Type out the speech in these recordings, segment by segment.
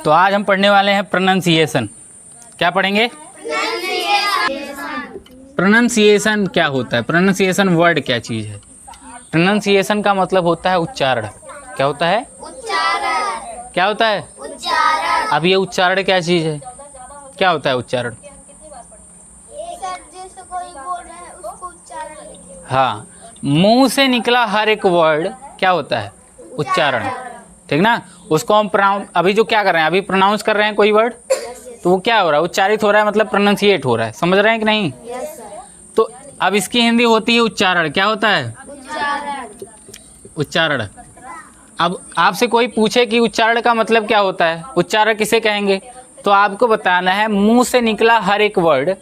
तो आज हम पढ़ने वाले हैं प्रोनाउंसिएशन। क्या पढ़ेंगे? प्रोनाउंसिएशन क्या होता है? प्रोनाउंसिएशन वर्ड क्या चीज़ है? प्रोनाउंसिएशन का मतलब होता है उच्चारण। क्या होता है? उच्चारण। क्या होता है? उच्चारण। अब ये उच्चारण क्या चीज़ है? क्या होता है उच्चारण? हाँ, मुंह से निकला हर एक वर्ड क्या होता है? उच्चारण। ठीक ना? उसको हम अभी जो क्या कर रहे हैं, अभी प्रोनाउंस कर रहे हैं कोई वर्ड, तो वो क्या हो रहा है? उच्चारित हो रहा है, मतलब प्रोनाउंसिएट हो रहा है। समझ रहे हैं कि नहीं? तो अब इसकी हिंदी होती है उच्चारण। क्या होता है? उच्चारण। अब आपसे कोई पूछे कि उच्चारण का मतलब क्या होता है, उच्चारण किसे कहेंगे, तो आपको बताना है मुंह से निकला हर एक वर्ड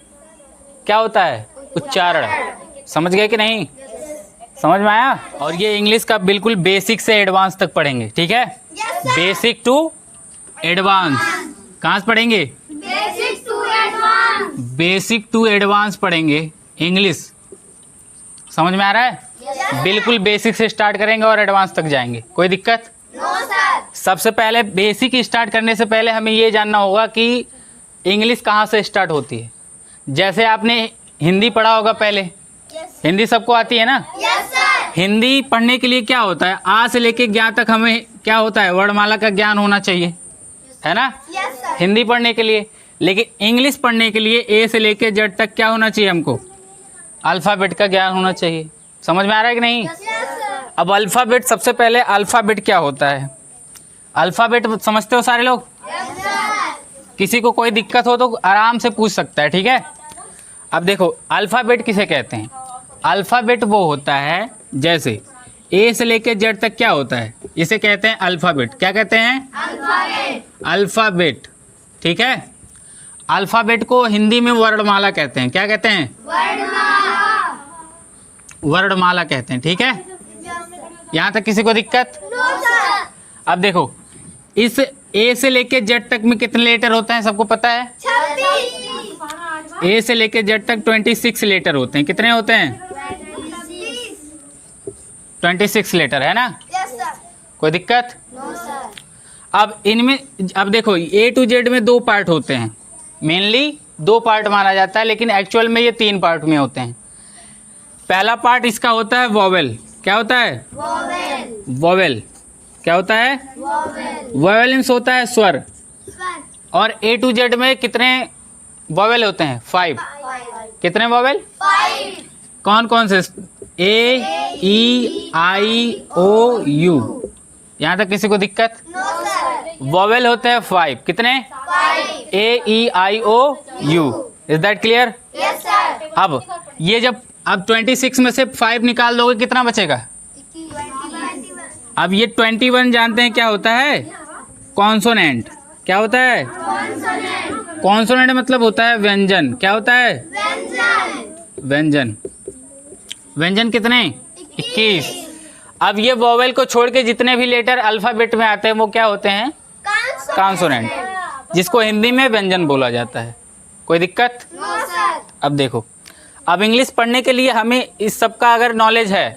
क्या होता है? उच्चारण। समझ गए कि नहीं? समझ में आया? और ये इंग्लिश का बिल्कुल बेसिक से एडवांस तक पढ़ेंगे। ठीक है? Basic to advance. कहाँ से पढ़ेंगे? बेसिक टू एडवांस पढ़ेंगे इंग्लिश। समझ में आ रहा है? बिल्कुल बेसिक से स्टार्ट करेंगे और एडवांस तक जाएंगे। कोई दिक्कत? सबसे पहले बेसिक स्टार्ट करने से पहले हमें ये जानना होगा कि इंग्लिश कहाँ से स्टार्ट होती है। जैसे आपने हिंदी पढ़ा होगा पहले, हिंदी सबको आती है ना? हिंदी पढ़ने के लिए क्या होता है? आ से लेके ज्ञा तक हमें क्या होता है? वर्णमाला का ज्ञान होना चाहिए, है ना? हिंदी पढ़ने के लिए। लेकिन इंग्लिश पढ़ने के लिए ए से लेके जेड तक क्या होना चाहिए हमको? अल्फ़ाबेट का ज्ञान होना चाहिए। समझ में आ रहा है कि नहीं? अब अल्फ़ाबेट, सबसे पहले अल्फ़ाबेट क्या होता है? अल्फ़ाबेट समझते हो सारे लोग? किसी को कोई दिक्कत हो तो आराम से पूछ सकता है। ठीक है? अब देखो अल्फ़ाबेट किसे कहते हैं? अल्फ़ाबेट वो होता है, जैसे ए से लेके जेड तक क्या होता है, इसे कहते हैं अल्फ़ाबेट। क्या कहते हैं? अल्फ़ाबेट। ठीक है? अल्फ़ाबेट को हिंदी में वर्णमाला कहते हैं। क्या कहते हैं? वर्णमाला कहते हैं। ठीक है? यहाँ तक किसी को दिक्कत? अब देखो इस ए से लेके जेड तक में कितने लेटर होते हैं सबको पता है? ए से लेके जेड तक 26 लेटर होते हैं। कितने होते हैं? 26 लेटर, है ना? कोई दिक्कत? अब इनमें, अब देखो ए टू जेड में 2 पार्ट होते हैं, मेनली 2 पार्ट माना जाता है, लेकिन एक्चुअल में ये 3 पार्ट में होते हैं। पहला पार्ट इसका होता है वोवेल। क्या होता है? वोवेल। क्या होता है? वोवेल मीन्स होता है स्वर। और ए टू जेड में कितने वोवेल होते हैं? 5। कितने वोवेल? 5। कौन कौन से? ए, ई, आई, ओ, यू। यहाँ तक किसी को दिक्कत? वोवेल होते हैं 5। कितने? 5। ए, ई, आई, ओ, यू। Is that clear? अब ये जब अब 26 में से 5 निकाल दोगे कितना बचेगा? अब ये 21 जानते हैं क्या होता है? कॉन्सोनेंट। क्या होता है? कॉन्सोनेंट मतलब होता है व्यंजन। क्या होता है? व्यंजन। व्यंजन कितने? 21। अब ये वोवेल को छोड़ के जितने भी लेटर अल्फ़ाबेट में आते हैं वो क्या होते हैं? कॉन्सोनेंट, जिसको हिंदी में व्यंजन बोला जाता है। कोई दिक्कत? अब देखो, अब इंग्लिश पढ़ने के लिए हमें इस सब का अगर नॉलेज है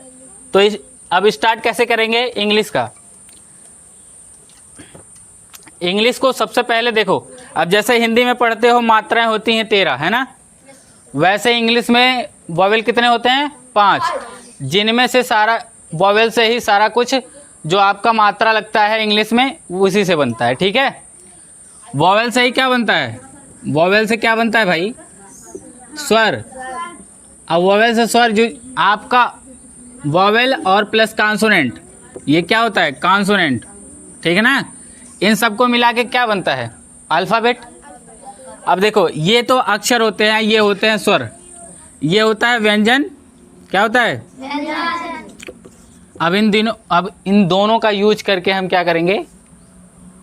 तो अब स्टार्ट कैसे करेंगे इंग्लिश का? इंग्लिश को सबसे पहले देखो, अब जैसे हिंदी में पढ़ते हो मात्राएं होती हैं 13, है ना? वैसे इंग्लिश में वोवेल कितने होते हैं? 5, जिनमें से सारा वोवेल से ही सारा कुछ जो आपका मात्रा लगता है इंग्लिश में उसी से बनता है। ठीक है? वोवेल से ही क्या बनता है? वोवेल से क्या बनता है भाई? स्वर। अब वोवेल से स्वर, जो आपका वोवेल और प्लस कॉन्सोनेंट, ये क्या होता है? कॉन्सोनेंट। ठीक है ना? इन सबको मिला के क्या बनता है? अल्फ़ाबेट। अब देखो ये तो अक्षर होते हैं, ये होते हैं स्वर, ये होता है व्यंजन। क्या होता है? अब इन दोनों का यूज करके हम क्या करेंगे?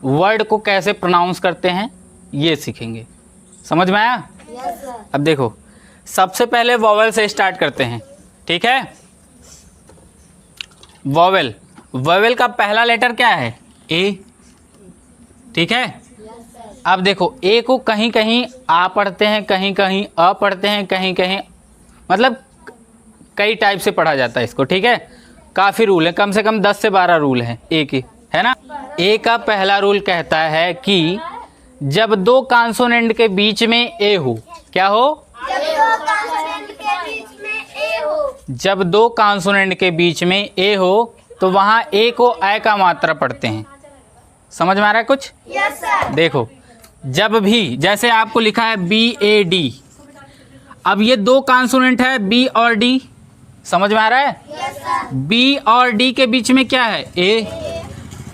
वर्ड को कैसे प्रोनाउंस करते हैं ये सीखेंगे। समझ में आया? अब देखो सबसे पहले वोवेल से स्टार्ट करते हैं। ठीक है? वोवेल। वोवेल का पहला लेटर क्या है? ए। ठीक है? अब देखो ए को कहीं कहीं आ पढ़ते हैं, कहीं कहीं अ पढ़ते हैं, कहीं कहीं, मतलब कई टाइप से पढ़ा जाता है इसको। ठीक है? काफ़ी रूल है, कम से कम 10 से 12 रूल हैं ए के, है ना। ए का पहला रूल कहता है कि जब दो कॉन्सोनेंट के बीच में ए हो, क्या हो? जब दो कॉन्सोनेंट के बीच में ए हो तो वहां ए को ए का मात्रा पढ़ते हैं। समझ में आ रहा है कुछ? Yes sir. देखो, जब भी जैसे आपको लिखा है BAD, अब ये दो कॉन्सोनेंट है B और D, समझ में आ रहा है? Yes sir. B और D के बीच में क्या है? A।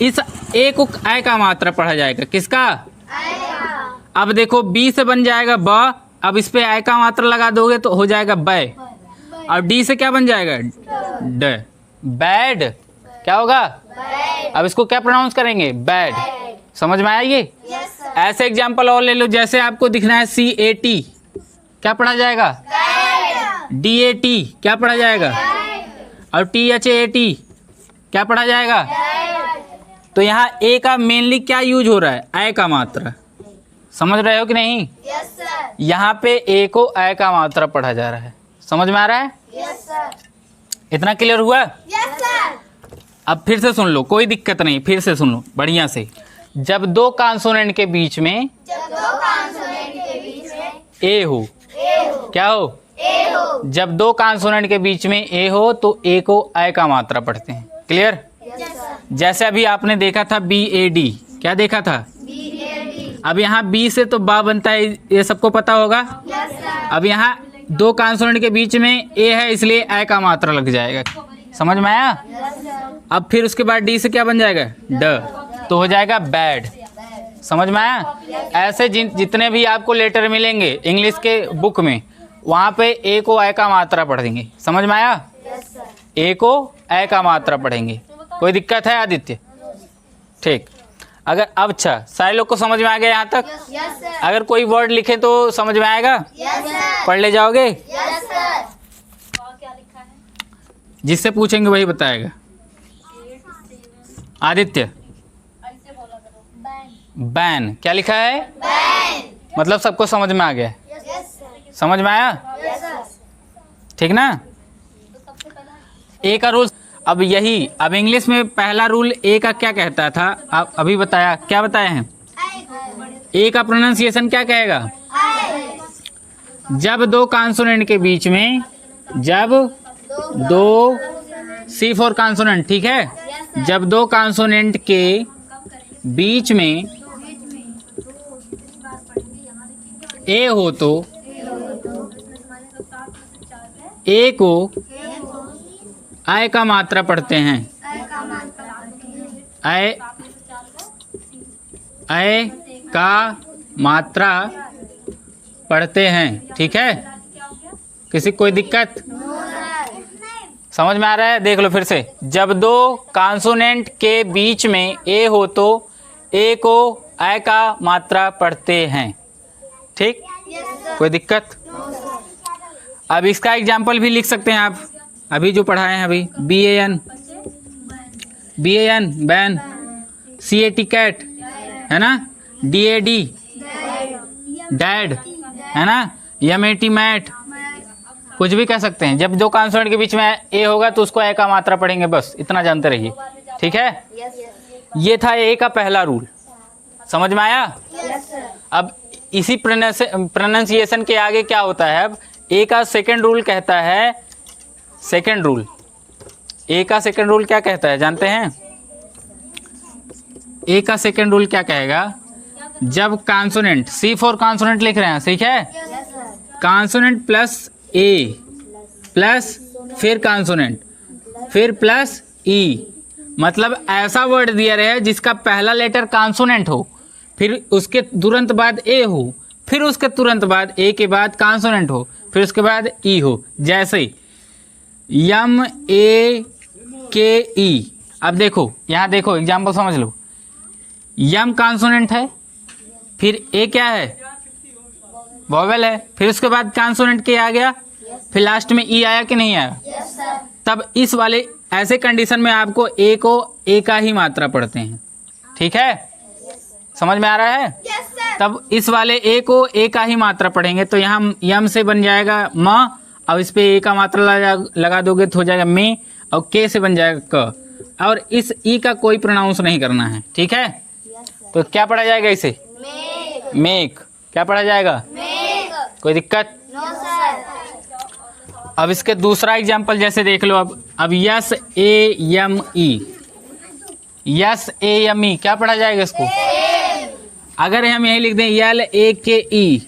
इस A को ए का मात्रा पढ़ा जाएगा, किसका? अब देखो B से बन जाएगा ब, अब इस पे ए का मात्रा लगा दोगे तो हो जाएगा बै, और D से क्या बन जाएगा? ड। बैड क्या होगा? अब इसको क्या प्रोनाउंस करेंगे? बैड। समझ में आया ये? Yes sir. ऐसे एग्जाम्पल और ले लो, जैसे आपको दिखना है CAT, क्या पढ़ा जाएगा? DAT क्या पढ़ा जाएगा? और THAT क्या पढ़ा जाएगा? तो यहाँ ए का मेनली क्या यूज हो रहा है? ए का मात्रा। समझ रहे हो कि नहीं? Yes sir. यहाँ पे ए को ए का मात्रा पढ़ा जा रहा है। समझ में आ रहा है? Yes sir. इतना क्लियर हुआ? Yes sir. अब फिर से सुन लो, कोई दिक्कत नहीं, फिर से सुन लो बढ़िया से। जब दो कॉन्सोनेंट के बीच में जब दो कॉन्सोनेंट के बीच में ए हो, ए हो, क्या हो? ए हो। जब दो कॉन्सोनेंट के बीच में ए हो तो ए को ए का मात्रा पढ़ते हैं। क्लियर? Yes sir. जैसे अभी आपने देखा था BAD, क्या देखा था? BAD। अब यहाँ B से तो बा बनता है, ये सबको पता होगा। Yes sir. अब यहाँ दो कॉन्सोनेंट के बीच में ए है, इसलिए ए का मात्रा लग जाएगा। समझ में आया? Yes sir. अब फिर उसके बाद D से क्या बन जाएगा? ड, तो हो जाएगा बैड। समझ में आया? ऐसे जितने भी आपको लेटर मिलेंगे इंग्लिश के बुक में, वहाँ पे ए को ए का मात्रा पढ़ देंगे। समझ में आया? Yes sir. ए को ए का मात्रा पढ़ेंगे। कोई दिक्कत है आदित्य? ठीक। अगर अब अच्छा सारे लोग को समझ में आ गया यहाँ तक? Yes sir. अगर कोई वर्ड लिखे तो समझ में आएगा? Yes sir. पढ़ ले जाओगे? Yes sir. जिससे पूछेंगे वही बताएगा। आदित्य, बैन क्या लिखा है? बैन। मतलब सबको समझ में आ गया? Yes sir. समझ में आया? Yes sir. ठीक ना? ए का रूल अब यही, अब इंग्लिश में पहला रूल ए का क्या कहता था? आप अभी बताया, क्या बताए हैं? ए का प्रोनाउंसिएशन क्या कहेगा? जब दो कॉन्सोनेंट के बीच में, जब दो C फॉर कॉन्सोनेंट, ठीक है? जब दो कॉन्सोनेंट के बीच में ए हो तो ए को ए का मात्रा पढ़ते हैं। ए का मात्रा पढ़ते हैं। ठीक है? किसी कोई दिक्कत? समझ में आ रहा है? देख लो फिर से। जब दो कॉन्सोनेंट के बीच में ए हो तो ए को ए का मात्रा पढ़ते हैं। ठीक? कोई दिक्कत? अब इसका एग्जाम्पल भी लिख सकते हैं आप, अभी जो पढ़ाए हैं अभी। BAN बैन, CAT कैट, है ना? DAD डैड, है ना? MAT मैट, कुछ भी कह सकते हैं। जब दो कॉन्सोनेंट के बीच में ए होगा तो उसको ए का मात्रा पढ़ेंगे, बस इतना जानते रहिए। ठीक है? ये था ए का पहला रूल। समझ में आया? अब इसी प्रोनाउंसिएशन के आगे क्या होता है? अब ए का सेकंड रूल कहता है, सेकंड रूल, ए का सेकंड रूल क्या कहता है जानते हैं? ए का सेकंड रूल क्या कहेगा? जब कॉन्सोनेंट, C फॉर कॉन्सोनेंट लिख रहे हैं, ठीक है? कॉन्सोनेंट प्लस ए प्लस फिर कॉन्सोनेंट फिर प्लस ई, मतलब ऐसा वर्ड दिया रहे जिसका पहला लेटर कॉन्सोनेंट हो, फिर उसके तुरंत बाद ए हो, फिर उसके तुरंत बाद ए के बाद कॉन्सोनेंट हो, फिर उसके बाद ई हो। जैसे MAKE। अब देखो यहाँ देखो, एग्जाम्पल समझ लो। यम कॉन्सोनेंट है, फिर ए क्या है? वॉवेल है, फिर उसके बाद कॉन्सोनेंट के आ गया, फिर लास्ट में ई आया कि नहीं आया? तब इस वाले ऐसे कंडीशन में आपको ए को ए का ही मात्रा पढ़ते हैं। ठीक है? समझ में आ रहा है? तब इस वाले ए को ए का ही मात्रा पढ़ेंगे, तो यहाँ यम से बन जाएगा म, अब इस पे ए का मात्रा लगा दोगे तो हो जाएगा में, और के से बन जाएगा क। और इस ई का कोई प्रोनाउंस नहीं करना है, ठीक है। तो क्या पढ़ा जाएगा इसे? Make make. क्या पढ़ा जाएगा? मेक कोई दिक्कत? नो सर अब इसके दूसरा एग्जाम्पल जैसे देख लो। अब S A M E, S A M E क्या पढ़ा जाएगा इसको? अगर हम यही लिख दें यल ए के ई,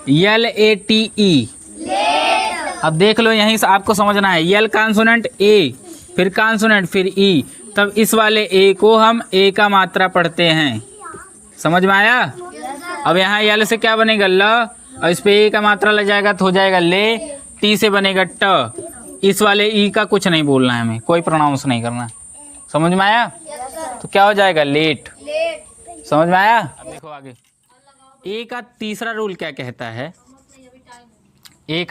यल ए टी ई, अब देख लो यहीं से आपको समझना है, यल कॉन्सोनेंट ए, फिर कॉन्सोनेंट, फिर ई, तब इस वाले ए को हम ए का मात्रा पढ़ते हैं। समझ में आया? अब यहाँ यल से क्या बनेगा? ल, और इस पे ए का मात्रा लग जाएगा तो हो जाएगा ले, टी से बनेगा ट। इस वाले ई का कुछ नहीं बोलना है, हमें कोई प्रोनाउंस नहीं करना। समझ में आया? तो क्या हो जाएगा? लेट। समझ में आया? अब देखो आगे, ए का तीसरा रूल क्या कहता है? ए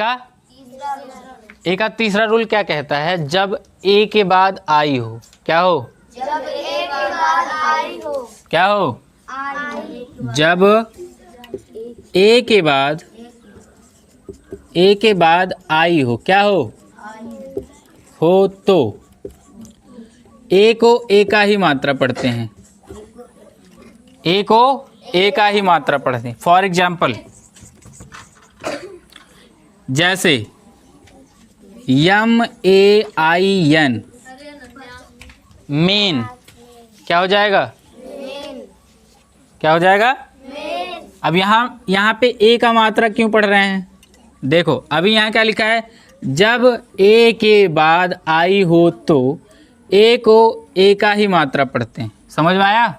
का तीसरा रूल क्या कहता है? जब ए के बाद आई हो, क्या हो? जब ए के बाद आई हो, क्या हो? आई जब ए के बाद आई हो, क्या हो तो ए को ए का ही मात्रा पढ़ते हैं, ए को ए का ही मात्रा पढ़ते हैं। फॉर एग्जाम्पल जैसे यम ए आई एन, मेन, क्या हो जाएगा? क्या हो जाएगा? अब यहाँ पे ए का मात्रा क्यों पढ़ रहे हैं? देखो अभी यहाँ क्या लिखा है? जब ए के बाद आई हो तो ए को ए का ही मात्रा पढ़ते हैं। समझ में आया?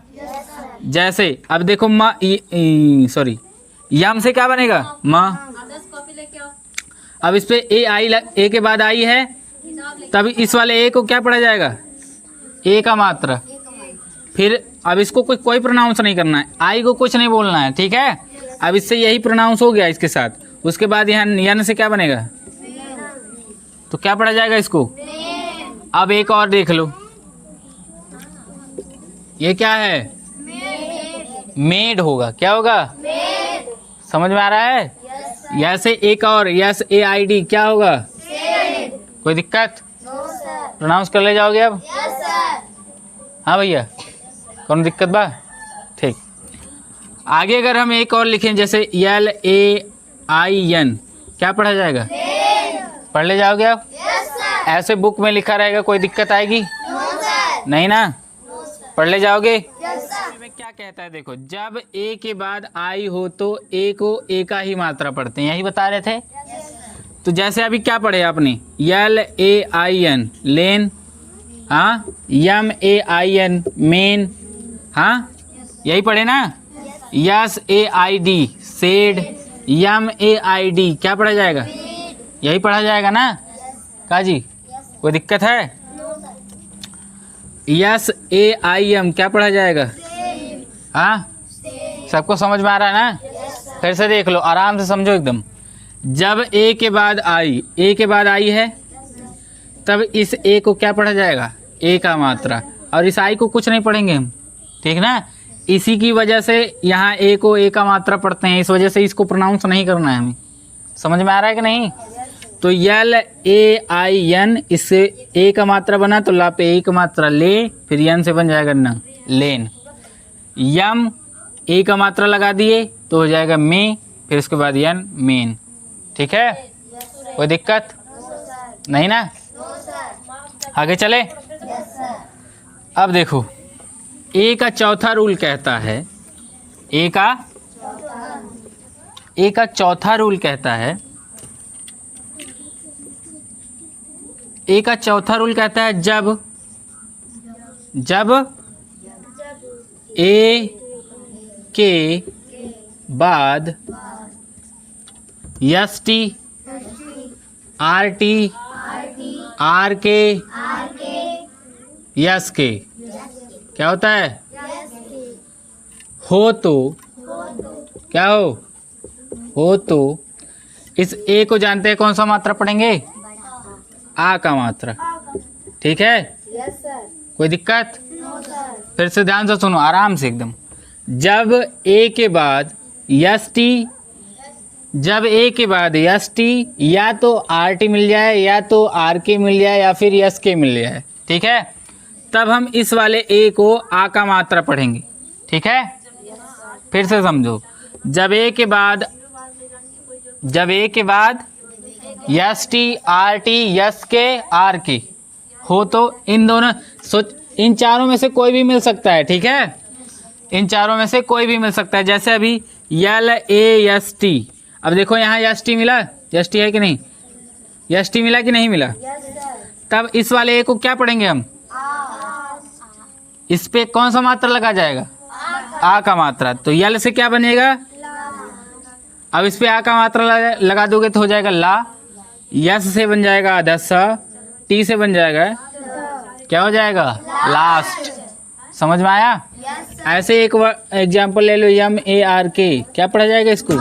जैसे अब देखो सॉरी, यम से क्या बनेगा? माँ। अब इस पे ए के बाद आई है, तब इस वाले ए को क्या पढ़ा जाएगा? ए का मात्रा। फिर अब इसको कोई प्रोनाउंस नहीं करना है, आई को कुछ नहीं बोलना है, ठीक है। अब इससे यही प्रोनाउंस हो गया इसके साथ। उसके बाद यहाँ यन से क्या बनेगा? तो क्या पढ़ा जाएगा इसको? अब एक और देख लो, ये क्या है? मेड होगा। क्या होगा? समझ में आ रहा है? यस से एक और, यस ए आई डी, क्या होगा? कोई दिक्कत? प्रोनाउंस कर ले जाओगे अब? हाँ भैया, कौन दिक्कत बा? ठीक। आगे अगर हम एक और लिखें जैसे यल ए आई एन, क्या पढ़ा जाएगा? पढ़ ले जाओगे आप? ऐसे बुक में लिखा रहेगा, कोई दिक्कत आएगी? नहीं ना? पढ़ ले जाओगे? में क्या कहता है देखो, जब ए के बाद आई हो तो ए को ए का ही मात्रा पढ़ते हैं, यही बता रहे थे। तो जैसे अभी क्या पढ़े आपने? यल ए आई एन, लेन, हाँ, यम ए आई एन, मेन, हाँ, यही पढ़े ना। S A I D, said, M A I D, क्या पढ़ा जाएगा? यही पढ़ा जाएगा ना काजी? कोई दिक्कत है? यस ए आई एम, क्या पढ़ा जाएगा? हाँ, सबको समझ में आ रहा है ना? फिर से देख लो, आराम से समझो एकदम। जब ए के बाद आई, ए के बाद आई है, तब इस ए को क्या पढ़ा जाएगा? ए का मात्रा। और इस आई को कुछ नहीं पढ़ेंगे हम, ठीक ना। इसी की वजह से यहाँ ए को ए का मात्रा पढ़ते हैं, इस वजह से इसको प्रोनाउंस नहीं करना है हमें। समझ में आ रहा है कि नहीं? तो यल ए आई एन, इससे ए का मात्रा बना तो ला पे ए का मात्रा ले, फिर यन से बन जाएगा न, लेन। यम ए का मात्रा लगा दिए तो हो जाएगा मे, फिर उसके बाद यन, मेन। ठीक है, कोई दिक्कत नहीं ना? आगे चले। अब देखो, ए का चौथा रूल कहता है, ए का चौथा रूल कहता है, ए का चौथा रूल कहता है जब ए के बाद S T, R T, R K, S K, क्या होता है? हो तो, क्या हो तो इस ए को जानते हैं कौन सा मात्रा पढ़ेंगे? आ का मात्रा। ठीक है, कोई दिक्कत? फिर से ध्यान से सुनो, आराम से एकदम। जब ए के बाद एस टी, जब ए के बाद यस टी या तो आर टी मिल जाए या तो आर के मिल जाए या फिर यस के मिल जाए, ठीक है, तब हम इस वाले ए को आ का मात्रा पढ़ेंगे, ठीक है। फिर से समझो, जब ए के बाद yes T R T yes के आर की हो तो इन दोनों इन चारों में से कोई भी मिल सकता है, ठीक है, इन चारों में से कोई भी मिल सकता है। जैसे अभी यल ए यस टी, अब देखो यहाँ यस टी मिला, यस टी है कि नहीं, यस टी मिला कि नहीं मिला, तब इस वाले ए को क्या पढ़ेंगे हम, इस पे कौन सा मात्रा लगा जाएगा, आ का मात्रा, तो यल से क्या बनेगा, अब इस पे आ का मात्रा लगा दोगे तो हो जाएगा ला, यस से बन जाएगा दस, टी से बन जाएगा क्या हो जाएगा लास्ट। समझ में आया। ऐसे एक एग्जाम्पल ले लो, यम ए आर के, क्या पढ़ा जाएगा इसको,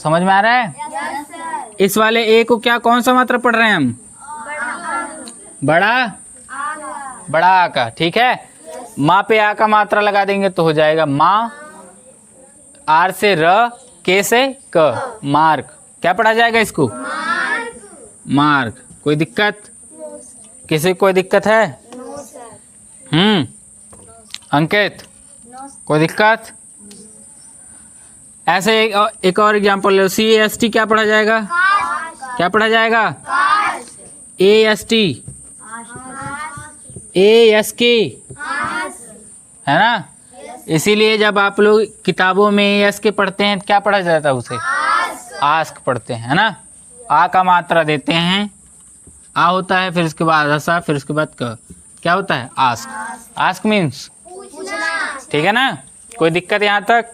समझ में आ रहा है। इस वाले ए को क्या कौन सा मात्रा पढ़ रहे हैं हम, बड़ा आ का, ठीक है। माँ पे आ का मात्रा लगा देंगे तो हो जाएगा माँ, आर से र, के से क, मार्क, क्या पढ़ा जाएगा इसको, मार्क। कोई दिक्कत, किसी को कोई दिक्कत है, अंकित कोई दिक्कत। ऐसे एक और एग्जांपल लो, सी एस टी क्या पढ़ा जाएगा, क्या पढ़ा जाएगा, A S T, A S के, है ना। इसीलिए जब आप लोग किताबों में एस के पढ़ते हैं क्या पढ़ा जाता है, उसे आस्क पढ़ते हैं, है ना। आ का मात्रा देते हैं, आ होता है, फिर उसके बाद रसा, फिर उसके बाद क, क्या होता है आस्क। आस्क मीन्स ठीक है ना। कोई दिक्कत यहाँ तक,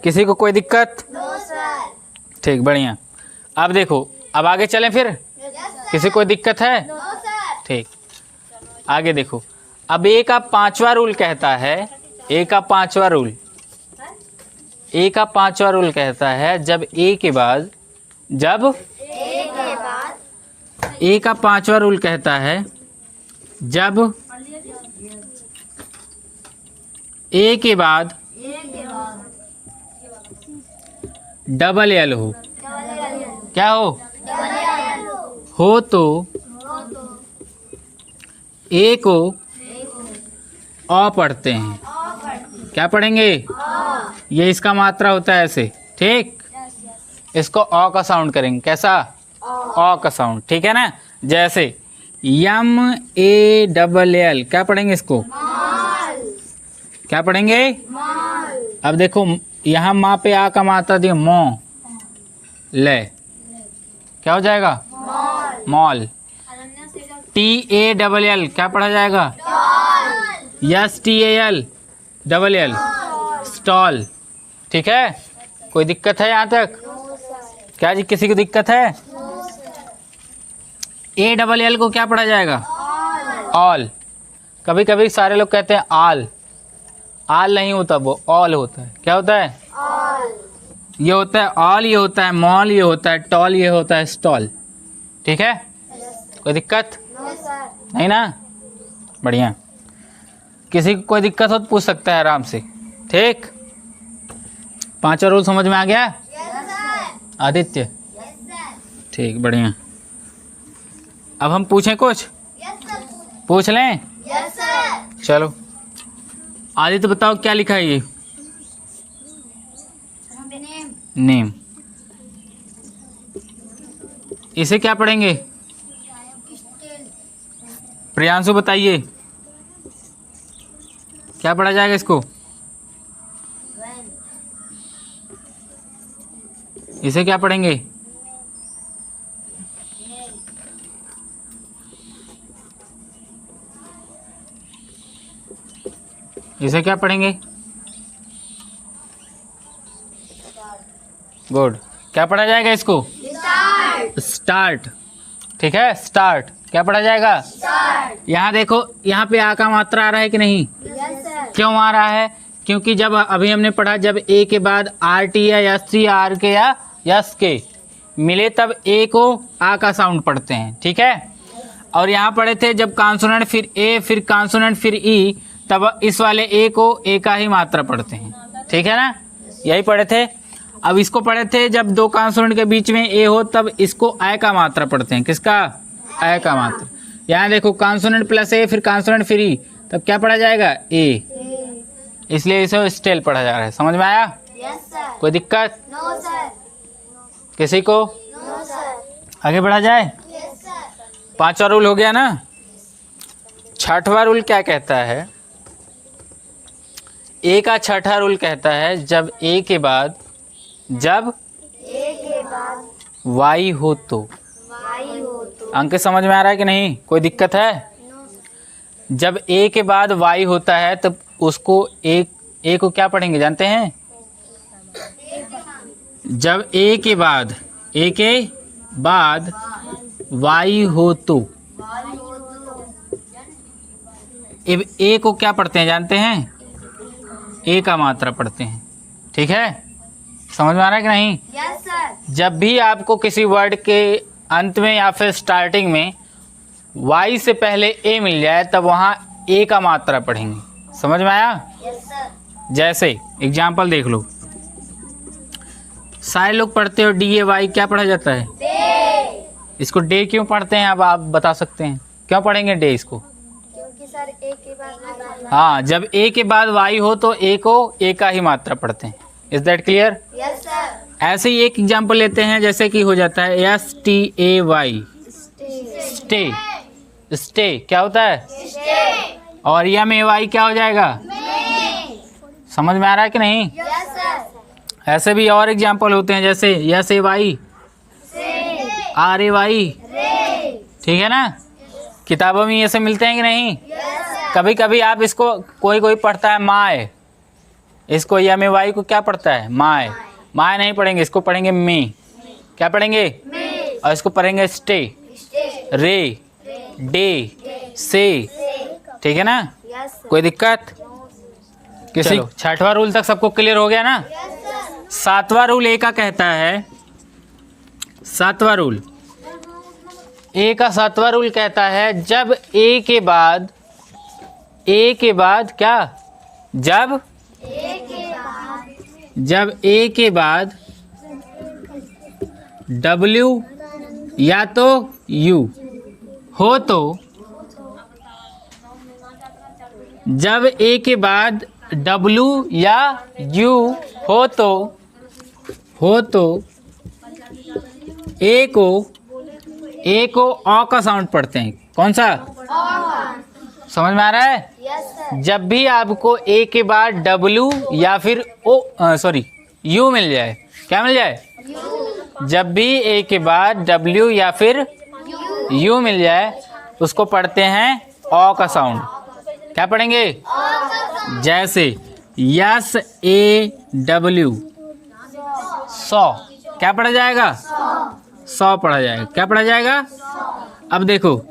किसी को कोई दिक्कत, ठीक, बढ़िया। अब देखो, अब आगे चलें फिर, किसी को दिक्कत है, ठीक, आगे देखो। अब ए का पांचवा रूल कहता है, ए का पांचवा रूल कहता है, जब ए के बाद ए का पांचवा रूल कहता है, जब ए के बाद डबल एल हो, क्या हो तो ए को अ पढ़ते हैं, क्या पढ़ेंगे, ये इसका मात्रा होता है ऐसे, ठीक, इसको अ का साउंड करेंगे, कैसा, अ का साउंड, ठीक है ना। जैसे यम ए डबल एल, क्या पढ़ेंगे इसको, क्या पढ़ेंगे। अब देखो यहाँ माँ पे आ का मात्रा दिए, मो ले, क्या हो जाएगा mall. T A double L क्या पढ़ा जाएगा, yes T A L double L stall, ठीक है। कोई दिक्कत है यहाँ तक, क्या जी किसी को दिक्कत है। ए डबल एल को क्या पढ़ा जाएगा, ऑल। कभी कभी सारे लोग कहते हैं आल, आल नहीं होता, वो ऑल होता है, क्या होता है ऑल। ये होता है ऑल, ये होता है मॉल, ये होता है टॉल, ये होता है स्टॉल, ठीक है। कोई दिक्कत नहीं ना, बढ़िया। किसी को कोई दिक्कत हो तो पूछ सकता है आराम से, ठीक। पांचवा रूल समझ में आ गया आदित्य, ठीक, बढ़िया। अब हम पूछें कुछ, पूछ लें, चलो। आदित्य बताओ क्या लिखा है ये, नेम, इसे क्या पढ़ेंगे, प्रियांशु बताइए क्या पढ़ा जाएगा इसको, इसे क्या पढ़ेंगे, इसे क्या पढ़ेंगे, गुड। क्या पढ़ा जाएगा इसको, स्टार्ट, ठीक है, स्टार्ट क्या पढ़ा जाएगा, यहाँ देखो, यहाँ पे आ का मात्रा आ रहा है कि नहीं, क्यों आ रहा है, क्योंकि जब अभी हमने पढ़ा जब ए के बाद आर टी या यस टी आर के या यस के मिले तब ए को आ का साउंड पढ़ते हैं, ठीक है। और यहाँ पढ़े थे जब कॉन्सोनेंट फिर ए फिर कॉन्सोनेंट फिर ई, तब इस वाले ए को ए का ही मात्रा पढ़ते हैं, ठीक है ना, यही पढ़े थे। अब इसको पढ़े थे जब दो कॉन्सोनेंट के बीच में ए हो तब इसको अ का मात्रा पढ़ते हैं। किसका? अ का मात्रा। यहाँ देखो कॉन्सोनेंट प्लस ए फिर कॉन्सोनेंट फ्री, तब क्या पढ़ा जाएगा? ए। इसलिए इसे स्टेल पढ़ा जा रहा है। समझ में आया? Yes sir. कोई दिक्कत नो सर। किसी को? No sir. आगे बढ़ा जाए। Yes sir. 5वां रूल हो गया ना। 6वां रूल क्या कहता है? ए का 6ठा रूल कहता है जब ए के बाद वाई हो तो। वाई हो तो। अंक समझ में आ रहा है कि नहीं? कोई दिक्कत है? No sir. जब ए के बाद वाई होता है तब उसको ए को क्या पढ़ेंगे जानते हैं? जब ए के बाद वाई हो तो अब ए को क्या पढ़ते हैं जानते हैं? ए का मात्रा पढ़ते हैं। ठीक है, समझ में आ रहा है कि नहीं? Yes sir. जब भी आपको किसी वर्ड के अंत में या फिर स्टार्टिंग में वाई से पहले ए मिल जाए तब वहाँ ए का मात्रा पढ़ेंगे। समझ में आया? Yes sir. जैसे एग्जाम्पल देख लो, सारे लोग पढ़ते हो डी ए वाई, क्या पढ़ा जाता है? डे। इसको डे क्यों पढ़ते हैं? अब आप बता सकते हैं क्यों पढ़ेंगे डे इसको? क्योंकि सर ए के बाद हाँ, जब ए के बाद वाई हो तो ए को ए का ही मात्रा पढ़ते हैं। Is that clear? Yes sir. ऐसे ही एक एग्जाम्पल लेते हैं, जैसे कि हो जाता है STAY, स्टे। स्टे क्या होता है? स्टे। और MAY क्या हो जाएगा? समझ में आ रहा है कि नहीं? Yes sir. ऐसे भी और एग्जाम्पल होते हैं, जैसे SAY, RAY। ठीक है ना? किताबों में ये सब मिलते हैं कि नहीं? कभी कभी आप इसको कोई पढ़ता है माय, इसको MAY को क्या पढ़ता है? माय। माय नहीं पढ़ेंगे, इसको पढ़ेंगे मे। क्या पढ़ेंगे? और इसको पढ़ेंगे स्टे, रे, डे, से। ठीक है ना? यस कोई दिक्कत? किसी? 6वां रूल तक सबको क्लियर हो गया ना? 7वां रूल ए का कहता है, 7वां रूल ए का 7वां रूल कहता है जब ए के बाद क्या? जब ए के बाद W या तो U हो तो, जब ए के बाद W या U हो तो ए को अ का साउंड पढ़ते हैं। कौन सा? समझ में आ रहा है? Yes sir. जब भी आपको ए के बाद W या फिर U मिल जाए, क्या मिल जाए? जब भी ए के बाद W या फिर U मिल जाए उसको पढ़ते हैं अ का साउंड। क्या पढ़ेंगे? जैसे SAW, सौ। क्या पढ़ा जाएगा? 100 पढ़ा जाएगा। क्या पढ़ा जाएगा? अब देखो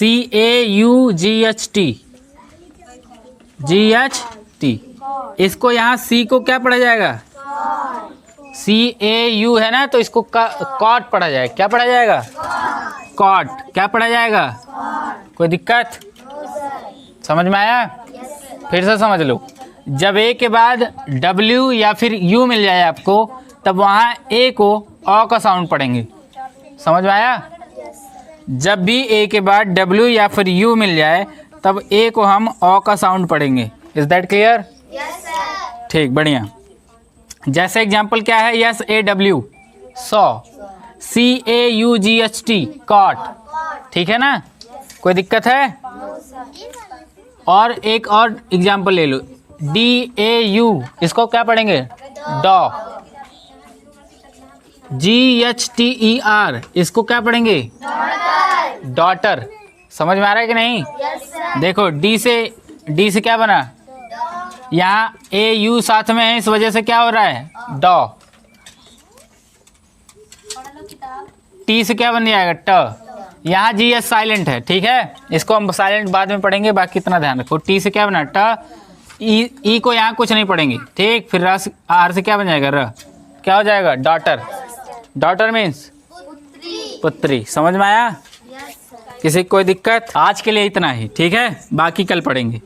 GHT, इसको यहाँ C को क्या पढ़ा जाएगा? CAU है ना, तो इसको कॉट पढ़ा जाएगा। क्या पढ़ा जाएगा? कॉट। क्या पढ़ा जाएगा? कोई दिक्कत? समझ में आया? फिर से समझ लो, जब ए के बाद W या फिर U मिल जाए आपको तब वहाँ ए को अ का साउंड पढ़ेंगे। समझ में आया? जब भी ए के बाद W या फिर U मिल जाए तब ए को हम अ का साउंड पढ़ेंगे। Is that clear? Yes sir. ठीक, बढ़िया। जैसे एग्जाम्पल क्या है? SAW, saw. CAUGHT, caught. ठीक है ना? कोई दिक्कत है? और एक और एग्जाम्पल ले लो, DAU, इसको क्या पढ़ेंगे? डॉ। GHTER, इसको क्या पढ़ेंगे? डॉटर। समझ में आ रहा है कि नहीं? Yes sir. देखो डी से क्या बना? यहाँ AU साथ में है, इस वजह से क्या हो रहा है? डॉ। T से क्या बन जाएगा? ट। यहाँ GH साइलेंट है। ठीक है, इसको हम साइलेंट बाद में पढ़ेंगे, बाकी इतना ध्यान रखो। T से क्या बना? ट। ई को यहाँ कुछ नहीं पढ़ेंगे। ठीक, फिर R से क्या बन जाएगा? र। क्या हो जाएगा? डॉटर। डॉटर मीन्स पुत्री। समझ में आया? Yes sir. किसी को कोई दिक्कत? आज के लिए इतना ही। ठीक है, बाकी कल पढ़ेंगे।